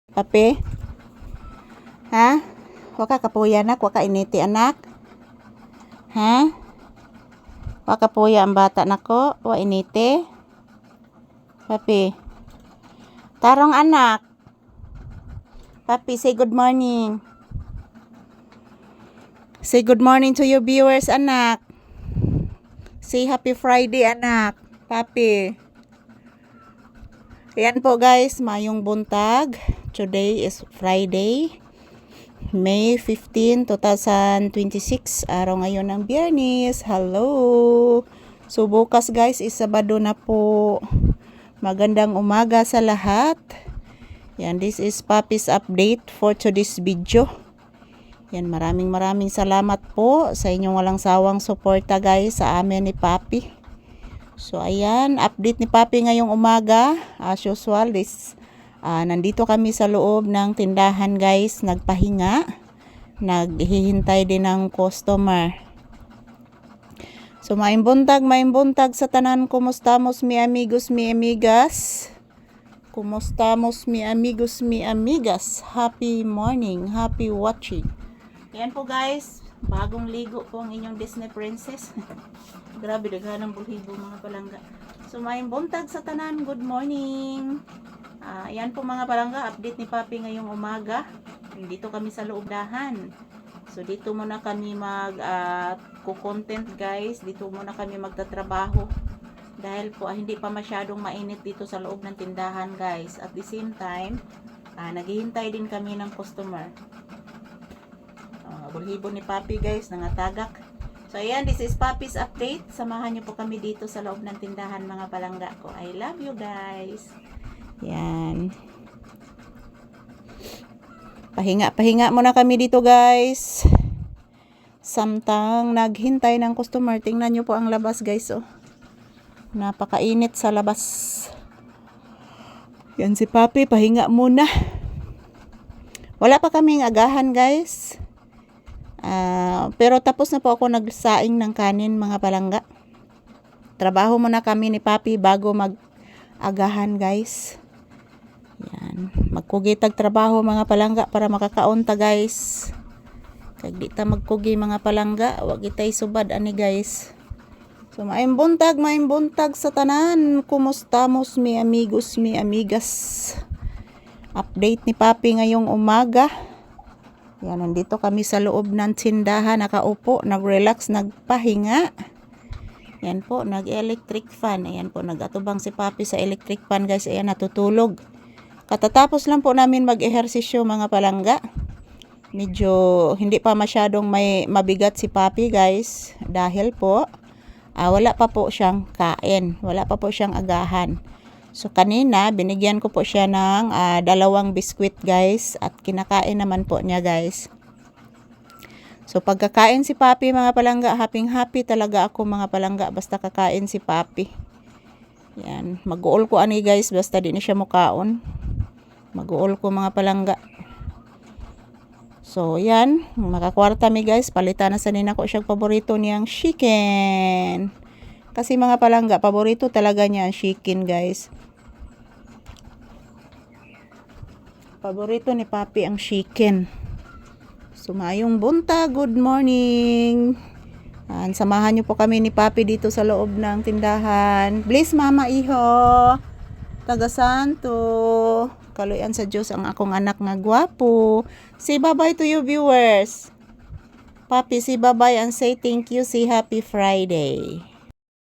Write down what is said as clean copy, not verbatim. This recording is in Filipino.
Papi? Ha? Waka kapuya anak, waka initi anak. Ha? Waka puya ang bata nako, wa initi. Papi. Tarong anak. Papi, say good morning. Say good morning to your viewers anak. Say happy Friday anak. Papi. Ayan po guys, mayong buntag. Today is Friday, May 15, 2026. Araw ngayon ng Biyernes. Hello! So bukas guys is Sabado na po. Magandang umaga sa lahat. Yan, this is Papi's update for today's video. Yan, maraming salamat po sa inyong walang sawang suporta guys sa amin ni Papi. So ayan, update ni Papi ngayong umaga. As usual, nandito kami sa loob ng tindahan guys, nagpahinga. Naghihintay din ng customer. So maayong buntag sa tanan. Kumustamos mi amigos mi amigas? Kumustamos mi amigos mi amigas? Happy morning, happy watching. Ayan po guys, bagong ligo po ang inyong Disney princess. Grabe, daghanang bulhibo mga palangga. So maayong buntag sa tanan, good morning. Ayan po mga palangga, update ni Papi ngayong umaga. Dito kami sa loob dahan. So dito muna kami content guys. Dito muna kami magtatrabaho. Dahil po hindi pa masyadong mainit dito sa loob ng tindahan guys. At the same time, naghihintay din kami ng customer. Bulhibo ni Papi guys, nangatagak. So ayan, this is Papi's update. Samahan niyo po kami dito sa loob ng tindahan mga palangga ko. I love you guys. Yan. Pahinga muna kami dito guys. Samtang naghintay ng customer. Tingnan niyo po ang labas guys. Oh. Napakainit sa labas. Yan si Papi, pahinga muna. Wala pa kaming agahan guys. Pero tapos na po ako nagsaing ng kanin mga palangga. Trabaho muna kami ni Papi bago mag-agahan guys. Yan. Magkugitag trabaho mga palangga para makakaunta guys. Kag di ta magkugi mga palangga, wag itay subad ani guys. So maayong buntag sa tanan. Kumustamos mi amigos mi amigas? Update ni Papi ngayong umaga. Yan, nandito kami sa loob ng tindahan, nakaupo, nag-relax, nagpahinga. Yan po, nag-electric fan. Ayan po, nag-atubang si Papi sa electric fan guys. Ayan, natutulog. Katatapos lang po namin mag-ehersisyo mga palangga. Medyo hindi pa masyadong mabigat si Papi guys. Dahil po, wala pa po siyang kain. Wala pa po siyang agahan. So kanina, binigyan ko po siya ng 2 biskwit guys. At kinakain naman po niya guys. So pagkakain si Papi mga palangga, happy talaga ako mga palangga. Basta kakain si Papi. Yan, mag-uol ko ani guys. Basta di na siya mukaon. Mag-uol ko mga palangga. So yan, makakwarta mi guys. Palitan na sa nina ko siyang paborito niyang chicken. Kasi mga palangga, paborito talaga niya ang chicken guys. Paborito ni Papi ang chicken. Sumayong bunta, good morning. Samahan niyo po kami ni Papi dito sa loob ng tindahan. Bless Mama Iho. Taga Santo. Kaluyan sa Diyos ang akong anak nga gwapo. Say bye-bye to you viewers. Papi, say bye-bye and say thank you. Say happy Friday.